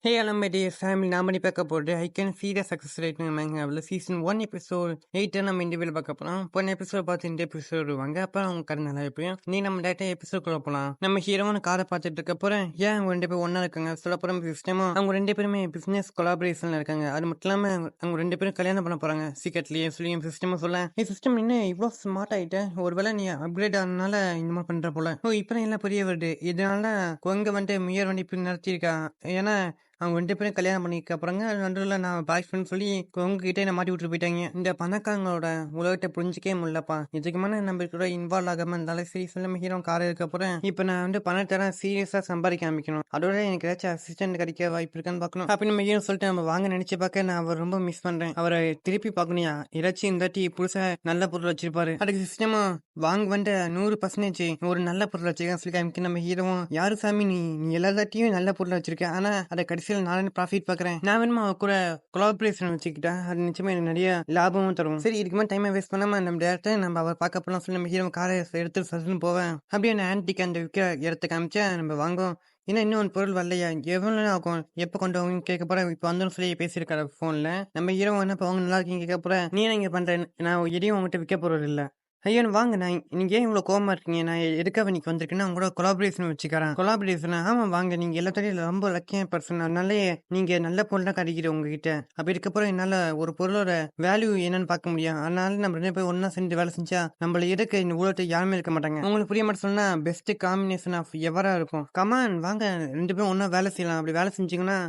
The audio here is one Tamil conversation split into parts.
Hey, hello, my dear family. நான் பண்ணி பார்க்க போகிறது I can see the success rate மேங்காவில் சீசன் 1 எபிசோட் 8 நம்ம இண்டிவிஜுவல் பார்க்க போகிறோம். போன எபிசோட் பார்த்து இந்த எபிசோட் வருவாங்க. அப்போ அவங்க கதை நல்லா இருப்போம். நீ நம்ம டேட்டா எபிசோட் போகலாம். நம்ம ஹீரோன்னு காரை பார்த்துட்டு இருக்க போகிறேன். ஏன் அவங்க 2 பேரும் ஒன்றா இருக்காங்க சொல்ல போகிற சிஸ்டமும் அவங்க 2 பேருமே பிஸ்னஸ் கொலாபரேஷனில் இருக்காங்க. அது மட்டும் இல்லாமல் அவங்க 2 பேரும் கல்யாணம் பண்ண போகிறாங்க சீக்கிரட்லேயே சொல்லி என் சிஸ்டமும் சொல்ல சிஸ்டம் இன்னும் இவ்வளோ ஸ்மார்ட் ஆகிட்டேன். ஒருவேளை நீ அப்கிரேட் ஆனதுனால இந்த மாதிரி பண்ணுற போல. இப்போ எல்லாம் புரிய வருது. இதனால கொங்க வந்துட்டு முயர் வண்டி இப்படி நடத்தியிருக்கா. ஏன்னா அவங்க 2 பேரும் கல்யாணம் பண்ணிக்க அப்புறங்க நடுவில் நான் பாய் ஃப்ரெண்ட் சொல்லி உங்ககிட்ட என்ன மாட்டி விட்டு போயிட்டாங்க. இந்த பணக்காரங்களோட உலகத்தை புரிஞ்சிக்கவே முடியலப்பா. இதுக்கு மேலே நம்ம கூட இன்வால்வ் ஆகாமல் இருந்தாலும் சரி சொல்ல ஹீரோ கார் இருக்க போகிறேன். இப்போ நான் வந்து பணத்தை சீரியஸாக சம்பாதிக்க ஆரம்பிக்கணும். அதோட எனக்கு ஏதாச்சும் அசிஸ்டன்ட் கிடைக்க வாய்ப்பு இருக்கான்னு பார்க்கணும். அப்படி நம்ம ஹீரோ சொல்லிட்டு நம்ம வாங்க நினைச்சு பார்க்க நான் அவர் ரொம்ப மிஸ் பண்ணுறேன். அவரை திருப்பி பார்க்கணுயா. ஏதாச்சும் இந்த வாட்டி புதுசாக நல்ல பொருள் வச்சிருப்பாரு. அதுக்கு சிஸ்டமும் வாங்க வந்து 100% ஒரு நல்ல பொருள் வச்சிருக்கேன் சொல்லி காமிக்க நம்ம ஹீரோவும் யாரு சாமி நீ எல்லாத்தையும் நல்ல பொருள் வச்சிருக்கேன். ஆனால் அதை கடைசியில் நான் ப்ராஃபிட் பார்க்குறேன். நான் வேணுமா கூட கொலாபரேஷன் வச்சுக்கிட்டேன். அது நிச்சயமா எனக்கு நிறைய லாபமும் தரும். சரி இதுக்கு மேலே டைமை வேஸ்ட் பண்ணாமல் நம்ம டேரக்டா நம்ம அவர் பார்க்க போகலாம் சொல்லி நம்ம ஹீரோ காரை எடுத்து சதுன்னு போவேன். அப்படியே நான் ஆன்டிக் அந்த விற்க இடத்த காமிச்சா நம்ம வாங்குவோம். ஏன்னா இன்னும் பொருள் வரலையா எவ்வளோ ஆகும் எப்போ கொண்டு வாங்க கேட்க போகிறேன். இப்போ வந்துடும் சொல்லி பேசியிருக்காரு ஃபோனில். நம்ம ஹீரோ என்ன இப்போ அவங்க நல்லா இருக்கீங்க கேட்க போகிறேன். நீ என்ன இங்கே பண்ணுறேன். நான் எதையும் உங்கள்கிட்ட விற்க போகிறது இல்லை. ஐயோ வாங்க நான் நீங்கள் ஏன் இவ்வளோ கோவமாக இருக்கீங்க. நான் எதுக்காக இன்னைக்கு வந்திருக்கேன்னா உங்களோட கொலாபரேஷன் வச்சுக்கிறேன். கொலாபரேஷனா ஆமாம் வாங்க நீங்கள் எல்லாத்தையும் ரொம்ப லக்கியான பர்சன். அதனாலே நீங்கள் நல்ல பொருள் தான் கிடைக்கிற உங்ககிட்ட. அப்படி இருக்கப்பறம் என்னால் ஒரு பொருளோட வேல்யூ என்னன்னு பார்க்க முடியும். அதனால நம்ம 2 பேர் ஒன்றா சேர்ந்து வேலை செஞ்சா நம்மள எடுக்க இந்த ஊழத்தை யாருமே இருக்க மாட்டாங்க. உங்களுக்கு புரிய மாட்டேன் சொன்னால் பெஸ்ட் காம்பினேஷன் ஆஃப் எவராக இருக்கும். கமான் வாங்க 2 பேரும் ஒன்றா வேலை செய்யலாம். அப்படி வேலை செஞ்சிங்கன்னா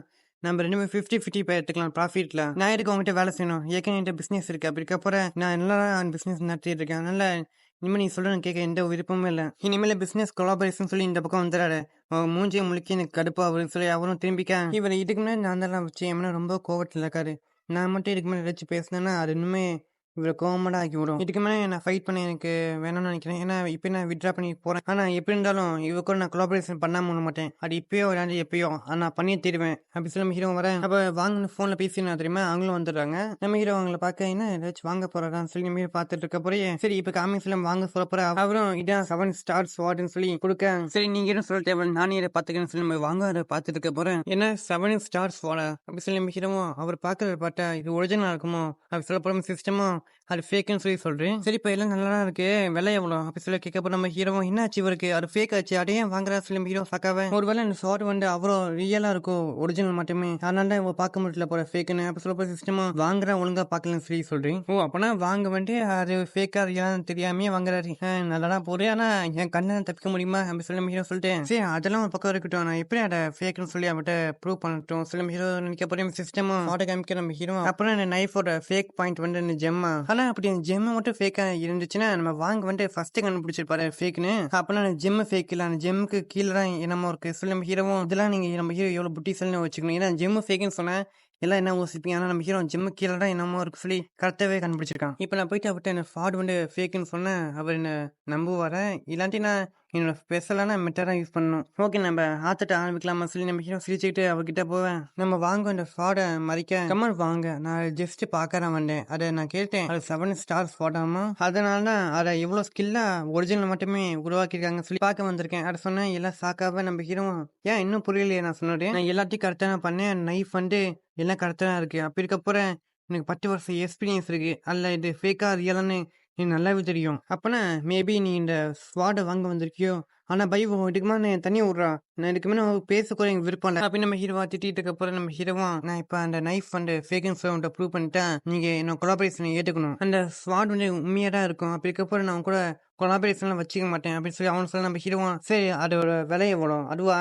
நம்ம 2 பேரும் 50-50 போய் எடுத்துக்கலாம் ப்ராஃபிட்ல. நான் எதுக்கு உங்ககிட்ட வேலை செய்யணும். ஏற்கனவே என்கிட்ட பிஸ்னஸ் இருக்கு. அப்படி இருக்கப்போற நான் எல்லாம் பிஸ்னஸ் நடத்திட்டு இருக்கேன். அதனால இனிமேல் நீ சொல்ல கேட்க எந்த விருப்பமும் இல்லை. இனிமேல் பிஸ்னஸ் கொலாபரேஷன் சொல்லி இந்த பக்கம் வந்துடாரு. மூஞ்சியை முழுக்கி எனக்கு கடுப்பா அப்படின்னு சொல்லி அவரும் திரும்பிக்க இவர் இதுக்கு முன்னாடி நான் தான் வச்சு எம்னா ரொம்ப கோவத்தில் இருக்காரு. நான் மட்டும் இதுக்கு மேலே ஏதாச்சும் பேசினேன்னா அது இன்னுமே இவரை கோவமாக ஆக்கி விடும். இதுக்கு மேலே நான் ஃபைட் பண்ண எனக்கு வேணும்னு நினைக்கிறேன். ஏன்னா இப்போ நான் விட்ரா பண்ணி போகிறேன். ஆனால் எப்படி இருந்தாலும் இவ கூட நான் கொலாபரேஷன் பண்ணாமல் விட மாட்டேன். அது இப்பயோ விளையாண்டு எப்பயோ நான் பண்ணியே தருவேன் அப்படி சொல்லி நம்ம ஹீரோ வரேன். அப்போ வாங்கன்னு ஃபோனில் பேசினா தெரியுமா அவங்களும் வந்துடுறாங்க. நம்ம ஹீரோ அவங்கள பார்க்க என்ன ஏதாச்சும் வாங்க போகிறான்னு சொல்லி நம்ம ஹீரோ பார்த்துட்டு இருக்க போறே. சரி இப்போ காமிங் ஃபிலிம் வாங்க சொல்ல போகிற அவரும் இதான் 7 ஸ்டார்ஸ் வார்டுன்னு சொல்லி கொடுக்க சரி நீங்கள் என்ன சொல்ல தேவை நானே இதை பார்த்துக்கன்னு சொல்லி நம்ம வாங்க அதை பார்த்துட்டு இருக்க போகிறேன். என்ன 7 ஸ்டார்ஸ் வாடா அப்படி சொல்லி நம்ம ஹீரோவும் அவர் பார்க்கறத பார்த்தா இது ஒரிஜினல் இருக்குமோ அப்படி சொல்ல போகிற சிஸ்டமும் அது ஃபேக்குன்னு சொல்லி சொல்கிறேன். சரி இப்போ எல்லாம் நல்லா இருக்கு விலை எவ்வளோ அப்படி சொல்லி கேட்கப்போ நம்ம ஹீரோவும் என்ன ஆச்சு இவருக்கு அது ஃபேக் ஆச்சு அடையே வாங்குறா சொல்லி ஹீரோ பார்க்காவே ஒருவேளை இந்த ஷார்ட் வந்து அவ்வளோ ரியலாக இருக்கும் ஒரிஜினல் மட்டுமே அதனால தான் இவங்க பார்க்க முடியல போகிற ஃபேக்குன்னு அப்போ சொல்ல சிஸ்டமா வாங்குறா ஒழுங்காக பார்க்கலன்னு சொல்லி சொல்கிறேன். ஓ அப்போனா வாங்க வந்து அது ஃபேக்காக ரியான்னு தெரியாமே வாங்குறாரு. நல்லா போகிறேன் ஆனால் என் கண்ணை தப்பிக்க முடியுமா அப்படி சொல்லி ஹீரோ சொல்லிட்டு சரி அதெல்லாம் ஒரு பக்கம் இருக்கட்டும் நான் எப்படி அதை ஃபேக்குன்னு சொல்லி அவட்ட ப்ரூவ் பண்ணட்டும் சொல்லி ஹீரோ நினைக்க போகிறேன். சிஸ்டமும் ஆட்டோ காமிக்க நம்ம ஹீரோ அப்புறம் இந்த நைஃபோட ஃபேக் பாயிண்ட் வந்து இந்த ஜெம்மா ஆனால் அப்படி அந்த ஜெம்மு மட்டும் ஃபேக்காக இருந்துச்சுன்னா நம்ம வாங்க வந்து ஃபர்ஸ்ட்டு கண்டுபிடிச்சிருப்பாரு ஃபேக்குன்னு. அப்போனா அந்த ஜெம்மு ஃபேக் இல்லை அந்த ஜெம்முக்கு கீழே தான் என்னமோ இருக்குது சொல்லி நம்ம ஹீரோவும் இதெல்லாம் நீங்கள் நம்ம ஹீரோ எவ்வளோ புட்டிசல்னு வச்சுக்கணும். ஏன்னா ஜெம்மு ஃபேக்குன்னு சொன்னேன் எல்லாம் என்ன யோசிப்பீங்க. ஆனால் நம்ம ஹீரோ ஜிம்மு கீழே தான் என்னமோ இருக்கு சொல்லி கரெக்டாகவே கண்டுபிடிச்சிருக்கான். இப்போ நான் போயிட்டு அவர்கிட்ட என்ன ஃபார்ட் வந்து ஃபேக்குன்னு சொன்னேன் அவர் என்ன நம்புவார இல்லாட்டி நான் என்னோட ஸ்பெஷலான மெத்தடாக யூஸ் பண்ணணும். ஓகே நம்ம ஆத்துட்டு ஆரம்பிக்கலாமா சொல்லி நம்ம ஹீரோ சிரிச்சுக்கிட்டு அவர்கிட்ட போவேன். நம்ம வாங்க இந்த ஃபார்டை மறிக்க கமல் வாங்க நான் ஜஸ்ட் பார்க்கறேன் வந்தேன் அதை நான் கேட்டேன் அது 7 ஸ்டார்ஸ் ஃபார்டாமா அதனால தான் அதை இவ்வளோ ஸ்கில்லாக ஒரிஜினல் மட்டுமே உருவாக்கியிருக்காங்க சொல்லி பார்க்க வந்திருக்கேன். அதை சொன்னேன் எல்லாம் சாக்காக நம்ம ஹீரோ ஏன் இன்னும் புரியலையே நான் சொன்னேன் நான் எல்லாத்தையும் கரெக்டாக நான் பண்ணேன் நைஃப் வந்து எல்லாம் கரெக்டாக இருக்கு. அப்படி இருக்கப்போறேன் எனக்கு 10 வருஷம் எக்ஸ்பீரியன்ஸ் இருக்கு. அல்ல இது ஃபேக்கா ரியலான்னு எனக்கு நல்லாவே தெரியும். அப்போனா மேபி நீ இந்த ஸ்வாடை வாங்க வந்திருக்கியோ. ஆனால் பை இதுக்குமா நான் தனியாக விட்றா நான் இதுக்கு மேலே பேச கூட எனக்கு விருப்பம் இல்லை அப்படி நம்ம ஹீரோவா திட்டிட்டு இருக்கப்போ நம்ம ஹீரோவா நான் இப்போ அந்த நைஃப் வந்து ஃபேக்கன் ஃபேவன்ட்ட ப்ரூவ் பண்ணிட்டேன் நீங்கள் என்ன கொலாபரேஷனை ஏற்றுக்கணும். அந்த ஸ்வாட் வந்து உண்மையாக தான் இருக்கும். அப்படி இருக்கப்போ நான் கூட கொலாபரேஷன்லாம் வச்சுக்க மாட்டேன் அப்படின்னு சொல்லி அவனு சொல்ல நம்ம ஹீரோவா சரி அதோட விலை எவ்வளோ அதுவா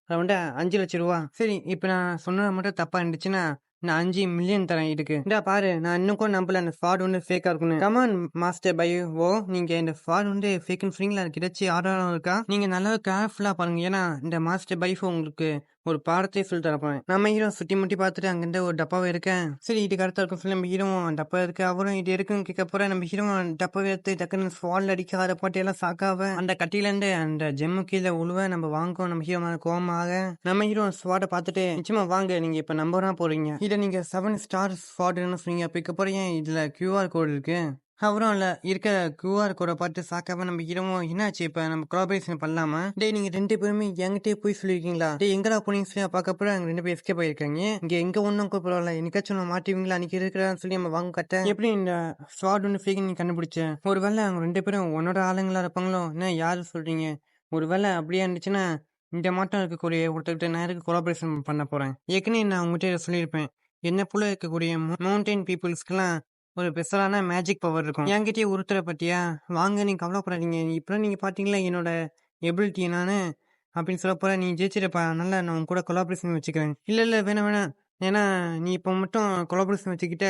அது வந்து 5 லட்சம் ரூபா. சரி இப்போ நான் சொன்னது மட்டும் தப்பாக இருந்துச்சுன்னா நான் 5 மில்லியன் தரேன் இதுக்கு. இந்தா பாரு நான் இன்னும் கூட நம்பல அந்த ஃபார்ட் வந்து ஃபேக்காக இருக்குன்னு. கமான் மாஸ்டர் பை ஓ நீங்கள் இந்த ஃபார்ட் வந்து ஃபேக்குன்னு சொன்னீங்களா அதுக்கு ஏதாச்சும் ஆதாரம் இருக்கா. நீங்கள் நல்லா கேர்ஃபுல்லாக பாருங்க ஏன்னா இந்த மாஸ்டர் பைஃப் உங்களுக்கு ஒரு பாடத்தையே சொல்லி தரப்போம். நம்ம ஹீரோ சுற்றி முட்டி பார்த்துட்டு அங்கேருந்து ஒரு டப்பாவை இருக்கேன். சரி இதுக்கு அடுத்த இருக்கும் சொல்லி நம்ம ஹீரோ டப்பா இருக்கு அவரும் இது இருக்குன்னு கேட்க போகிறேன். நம்ம ஹீரோ டப்பாவை எடுத்து டக்குன்னு ஃபால் அடிக்க அதை போட்டு எல்லாம் சாக்காவ அந்த கட்டிலேருந்து அந்த ஜெம்மு கீழே உழுவ நம்ம வாங்குவோம். நம்ம ஹீரோ கோவமாக நம்ம ஹீரோ ஸ்வாட்டை பார்த்துட்டு நிச்சயமா வாங்க நீங்கள் இப்போ நம்பரா போகிறீங்க இதை நீங்கள் 7 ஸ்டார் ஸ்வாட்னு சொன்னீங்க அப்போ போகிறீங்க இதில் QR கோட் இருக்கு அவரும் இல்ல இருக்க QR கோட பார்த்து சாக்காம நம்ம ஹீரோவும் என்னாச்சு இப்ப நம்ம கொலாபரேஷன் பண்ணலாமா? டேய் நீங்க 2 பேருமே என்கிட்டயே போய் சொல்லியிருக்கீங்களா? டேய் எங்கடா போனீங்கன்னு சொல்லி பார்க்கப்ப அங்க 2 பேரும் எஸ்கேப் ஆயிருக்காங்க. இங்க எங்க ஒண்ணும் கூட பரவாயில்ல. என்னைக்காச்சும் நான் மாட்டுவீங்களா? அன்னைக்கு இருக்கிறான்னு சொல்லி நம்ம வாங்க கட்ட எப்படி இந்த ஸ்வாட் ஒன்று ஃபேக் நீ கண்டுபிடிச்ச? ஒருவேளை அவங்க 2 பேரும் உன்னோட ஆளுங்களா இருப்பாங்களோ? என்ன யாரு சொல்றீங்க? ஒருவேளை அப்படியே இருந்துச்சுன்னா இந்த மாட்டம் இருக்கக்கூடிய ஒருத்தர்கிட்ட நான் எதுக்கு கொலாபரேஷன் பண்ண போறேன்? ஏற்கனவே நான் உங்ககிட்ட சொல்லியிருப்பேன். என்ன போல இருக்கக்கூடிய மவுண்டைன் பீப்புள்ஸ்க்குலாம் ஒரு ஸ்பெஷலான மேஜிக் பவர் இருக்கும். என்கிட்டயே ஒருத்தரை பத்தியா வாங்க நீங்க கவலைப்படாதீங்க. இப்ப நீங்க பாத்தீங்களா என்னோட எபிலிட்டி நானு அப்படின்னு சொல்ல போற நீ ஜெயிச்சிருப்பா. அதனால நான் உன் கூட கொலாபரேஷன் வச்சுக்கிறேன். இல்ல இல்ல வேணாம் வேணாம். ஏன்னா நீ இப்போ மட்டும் கொலாபரேஷன் வச்சுக்கிட்ட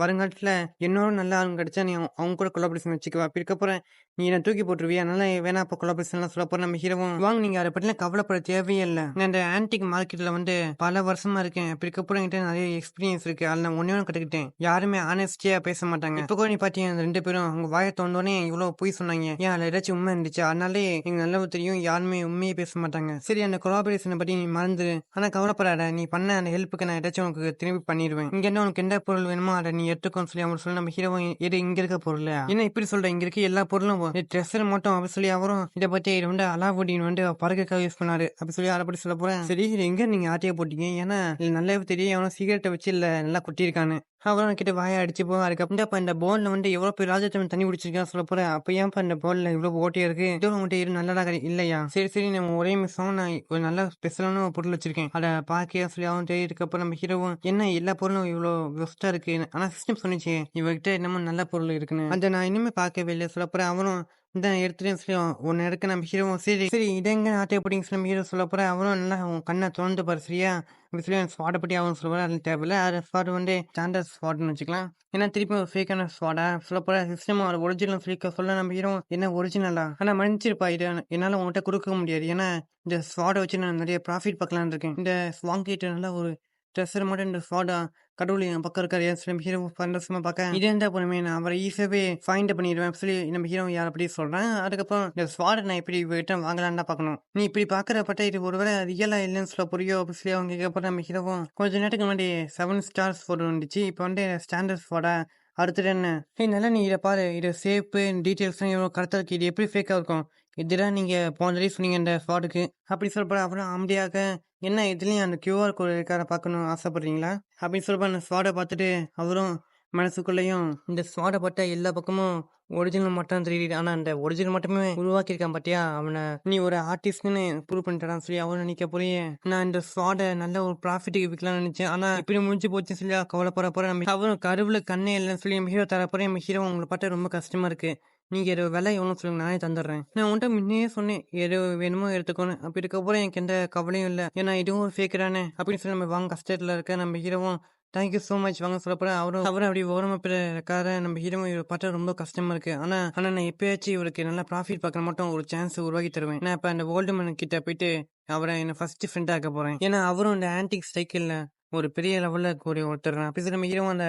வருங்காலத்துல என்னோட நல்ல ஆளுங்க கிடைச்சா நீ அவங்க கூட கொலாபரேஷன் வச்சுக்குவா. அப்படி இருக்க நீ என்ன தூக்கி போட்டுருவியா? அதனால வேணா இப்போ கொலாபரேஷன்லாம் சொல்ல போற நம்ம ஹீரோவும் வாங்க நீங்க அதை பற்றிலாம் கவலைப்பட தேவையே இல்லை. நான் இந்த ஆன்டிக் மார்க்கெட்ல பல வருஷமா இருக்கேன். அப்படி இருக்க என்கிட்ட நிறைய எக்ஸ்பீரியன்ஸ் இருக்கு. அதில் நான் ஒன்னே கற்றுக்கிட்டேன். யாருமே ஆனஸ்டியா பேச மாட்டாங்க. இப்போ கூட நீ பாத்தீங்க 2 பேரும் அவங்க வாயை தோண்டோடனே இவ்வளவு பொய் சொன்னாங்க. ஏன் அதுல ஏதாச்சும் உண்மை இருந்துச்சு? அதனாலே எங்க நல்லா தெரியும் யாருமே உண்மையே பேச மாட்டாங்க. சரி அந்த கொலாபரேஷனை பத்தி நீ மறந்துரு. ஆனா கவலைப்படாத, நீ பண்ண அந்த ஹெல்ப்புக்கு நான் ஏதாச்சும் உனக்கு திரும்பி பண்ணிடுவேன். இங்க என்ன உனக்கு எந்த பொருள் வேணுமோ அதை நீ எடுத்துக்கோன்னு சொல்லி அவர் சொல்லி நம்ம ஹீரோவும் எது இங்க இருக்க பொருள் என்ன இப்படி சொல்ற? இங்க இருக்க எல்லா பொருளும் ட்ரெஸ்ஸர் மட்டும் அப்படி சொல்லி அவரும் இதை பத்தி இது அலாவுதீன் பறக்க யூஸ் பண்ணாரு அப்படி சொல்லி அதை பத்தி சொல்ல போறேன். சரி இது எங்க நீங்க ஆட்டையை போட்டீங்க? ஏன்னா இது நல்லாவே தெரியும் அவனும் சிகரெட்டை வச்சு இல்ல நல்லா கொட்டியிருக்கானு. அவரும் கிட்ட வாயை அடிச்சு போவா. அதுக்கப்புறம் இந்த போன்ல எவ்வளவு பேர் ராஜத்தமிழ் தண்ணி குடிச்சிருக்கான்னு சொல்ல போறேன். அப்ப ஏன்ப்பா இந்த போன்ல இவ்வளவு ஓட்டியா இருக்கு? இது உங்ககிட்ட இரு நல்லதா இல்லையா? சரி சரி நம்ம ஒரே மிஷம் நான் ஒரு நல்ல ஸ்பெஷலான ஒரு பொருள் வச்சிருக்கேன். அதை பார்க்க சொல்லி அவன் தெரியுதுக்கப்புறம் நம்ம ஹீரோவும் என்ன எல்லா பொருளும் இவ்வளவு பெஸ்டா இருக்கு. ஆனா சிஸ்டம் சொன்னிச்சு இவகிட்ட என்னமோ நல்ல பொருள் இருக்குன்னு. அதை நான் இனிமே பார்க்கவே இல்லை சொல்ல போறேன். அவரும் இந்த எடுத்துட்டு சொல்லி ஒன்னு எடுக்க நம்ம ஹீரோவும் சரி சரி இதெங்க ஆட்டை போட்டிங்க சொல்லி நம்ம ஹீரோ சொல்ல போறேன். அவரும் நல்லா உன் கண்ணை திறந்து பாரு சரியா? அப்படி சொல்லி அந்த ஸ்பாட்டை பற்றி அவன் சொல்லுவார். அதில் தேவையில்ல அது ஸ்பாட் ஸ்டாண்டர்ட் ஸ்பாட்னு வச்சுக்கலாம். ஏன்னா திருப்பி ஒரு ஃபேக்கான ஸ்பாடா சொல்ல போற சிஸ்டம் ஒரு ஒரிஜினல் ஃபேக்க சொல்ல நம்ம ஹீரோ என்ன ஒரிஜினலா? ஆனா மன்னிச்சிருப்பா இது என்னால உங்கள்கிட்ட கொடுக்க முடியாது. ஏன்னா இந்த ஸ்வாடை வச்சு நான் நிறைய ப்ராஃபிட் பார்க்கலான்னு இருக்கேன். இந்த வாங்கிட்டு நல்லா ஒரு ட்ரெஸ்ஸர் மட்டும் இந்த ஸ்வாடா கடவுள் என் பக்கம் இருக்காரு ஹீரோ சந்தோஷமா பார்க்க இது எந்த பொறுமை நான் அவரை ஈஸியாவே ஃபைண்ட் பண்ணிடுவேன் சொல்லி நம்ம ஹீரோ யார் அப்படி சொல்றேன். அதுக்கப்புறம் இந்த ஸ்வாடை நான் இப்படி விட்டு வாங்கலான்னு தான் பார்க்கணும். நீ இப்படி பாக்குறப்பட்ட இது ஒருவேளை ரியலா இல்லைன்னு சொல்ல புரியோ அப்படி சொல்லி அவங்க கேட்கப்பட்ட நம்ம ஹீரோவும் கொஞ்ச நேரத்துக்கு முன்னாடி 7 ஸ்டார்ஸ் போட்டு வந்துச்சு. இப்போ ஸ்டாண்டர்ட் ஸ்வாடா அடுத்தது என்ன? நல்லா நீ இதை பாரு இது சேப்பு டீட்டெயில்ஸ் எவ்வளோ கரெக்டாக இருக்கு. இது எப்படி ஃபேக்காக இருக்கும்? இதுதான் நீங்க போனதே சொன்னீங்க இந்த ஸ்வாடுக்கு அப்படி சொல்ற. அப்புறம் அமைதியாக என்ன இதுலயும் அந்த QR கோட் இருக்கார பார்க்கணும் ஆசைப்படுறீங்களா அப்படின்னு சொல்றப்ப அந்த ஸ்வாடை பார்த்துட்டு அவரும் மனசுக்குள்ளேயும் இந்த ஸ்வாடை பார்த்தா எல்லா பக்கமும் ஒரிஜினல் மட்டும் தெரியுது. ஆனா அந்த ஒரிஜினல் மட்டுமே உருவாக்கியிருக்கான் பாத்தியா அவனை நீ ஒரு ஆர்டிஸ்ட்னு ப்ரூவ் பண்ணிட்டான்னு சொல்லி அவன் நினைக்க புரிய நான் இந்த ஸ்வாடை நல்ல ஒரு ப்ராஃபிட்டுக்கு விற்கலாம்னு நினைச்சேன். ஆனா இப்படி முடிஞ்சு போச்சுன்னு சொல்லி கவலைப்பட போறேன். நம்ம அவரும் கருவுல கண்ணே இல்லைன்னு சொல்லி நம்ம ஹீரோ தர போறேன். நம்ம ஹீரோ உங்களை பார்த்தா ரொம்ப கஷ்டமா இருக்கு. நீங்க ஏதோ விலை எவ்வளோ சொல்லுங்க நானே தந்துடுறேன். நான் உன்ட்ட முன்னே சொன்னேன் ஏதோ வேணுமோ எடுத்துக்கோன்னு. அப்படி இருக்கப்போ எனக்கு எந்த கவலையும் இல்லை. ஏன்னா இதுவும் ஃபேக் தானே அப்படின்னு சொல்லி நம்ம வாங்க கஷ்டத்துல இருக்க நம்ம ஹீரோவும் தேங்க்யூ ஸோ மச் வாங்க சொல்லப்போற அவரும் அப்படி ஓரமா இருக்காரு. நம்ம ஹீரோ இவரை பார்த்தா ரொம்ப கஷ்டமா இருக்கு. ஆனா நான் எப்பயாச்சும் இவருக்கு நல்லா ப்ராஃபிட் பார்க்க மட்டும் ஒரு சான்ஸ் உருவாக்கி தருவேன். நான் இப்ப அந்த ஓல்டுமேன் கிட்ட போயிட்டு அவரை என்ன ஃபர்ஸ்ட் ஃப்ரெண்ட் ஆக்க போறேன். ஏன்னா அவரும் இந்த ஆன்டிக் சைக்கிள்ல ஒரு பெரிய லெவல்ல கூடிய ஒருத்தர். அப்படி நம்ம ஹீரோ அந்த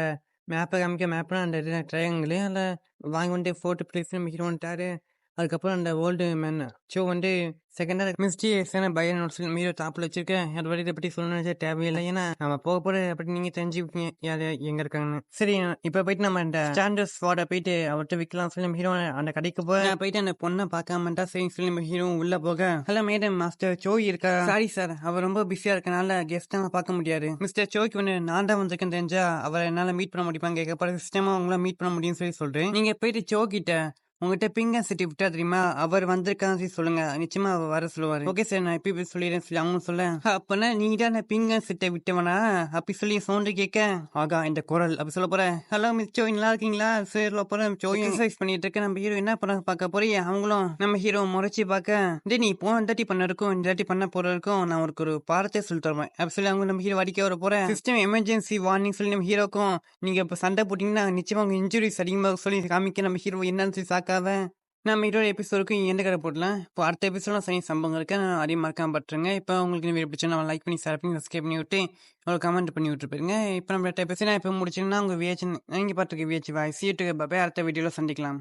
மேப்பை காமிக்க மேப்னா அந்த ட்ரையாங்கிள் அதில் வாங்கி ஃபோர்த்து பிளேஸ் நம்ம ஹீரோ வந்துட்டாரு. அதுக்கப்புறம் அந்த ஓல்டு மேன் ஷோ செகண்டா மிஸ்டேக்ஸான பயன் மீரோ டாப்ல வச்சிருக்கேன். அது வரை இதை பற்றி சொல்லணும்னு தேவையில்லை. ஏன்னா நம்ம போக போற அப்படி நீங்க தெரிஞ்சுப்பீங்க யாரு எங்க இருக்காங்கன்னு. சரி இப்ப போயிட்டு நம்ம இந்த ஸ்டாண்டர்ட் ஸ்வாட போயிட்டு அவர்கிட்ட விற்கலாம் சொல்லி நம்ம ஹீரோ அந்த கடைக்கு போயிட்டு அந்த பொண்ணை பார்க்காமட்டா சரி சொல்லி நம்ம ஹீரோ உள்ள போக ஹலோ மேடம் மாஸ்டர் சோய் இருக்கா? சாரி சார் அவர் ரொம்ப பிஸியா இருக்கனால கெஸ்ட் எல்லாம் பார்க்க முடியாது. மிஸ்டர் சோய்க்கு நான் தான் வந்திருக்கேன் தெரிஞ்சா அவரை என்னால மீட் பண்ண முடியுமான்னு கேட்கப்பட சிஸ்டமா உங்களால மீட் பண்ண முடியும்னு சொல்லி சொல்றேன். நீங்க போயிட்டு சோ கிட்ட உங்ககிட்ட பிங்கர் சிட்டி விட்டா தெரியுமா அவர் வந்திருக்கான்னு சொல்லுங்க. நிச்சயமா அவர் வர சொல்லுவாரு. ஓகே சார் நான் இப்ப சொல்லிடுறேன் சொல்லி அவங்க சொல்ல அப்பனா நீ தான் பிங்கர் சிட்டை விட்டவனா அப்படி சொல்லி சவுண்டு கேட்க ஆகா இந்த குரல் அப்படி சொல்ல போறேன். ஹலோ மிஸ் சோய் நல்லா இருக்கீங்களா? சரி போறேன் சோய் எக்ஸசைஸ் பண்ணிட்டு இருக்க. நம்ம ஹீரோ என்ன பண்ண பார்க்க போறீ அவங்களும் நம்ம ஹீரோ முறைச்சி பார்க்க நீ போன தாட்டி பண்ண இருக்கும் இந்த தாட்டி பண்ண போற இருக்கும் நான் உனக்கு ஒரு பாடத்தை சொல்லி தருவேன் அப்படி சொல்லி அவங்க நம்ம ஹீரோ அடிக்க வர போறேன். சிஸ்டம் எமர்ஜென்சி வார்னிங் சொல்லி நம்ம ஹீரோக்கும் நீங்க இப்ப சண்டை போட்டீங்கன்னா நிச்சயமா உங்க இன்ஜுரிஸ் அதிகமாக சொல்லி காமிக்க நம்ம ஹீரோ என்னன்னு சொல்லி சாக்காவ நம்ம இதோட எபிசோடுக்கும் எந்த கடை போடலாம். இப்போ அடுத்த எபிசோட சனி சம்பவம் இருக்கு நான் அதிகமாக மறக்காம பட்டுருங்க. இப்போ உங்களுக்கு வீடியோ பிடிச்சா நம்ம லைக் பண்ணி ஷேர் பண்ணி சப்ஸ்கிரைப் பண்ணி விட்டு ஒரு கமெண்ட் பண்ணி விட்டு போயிருங்க. இப்போ நம்ம எபிசோட் இப்போ முடிச்சுன்னா உங்க விஹெச் நீங்க பார்த்துருக்க விஹெச் வாய்ஸ் சீட்டு அடுத்த வீடியோவில் சந்திக்கலாம்.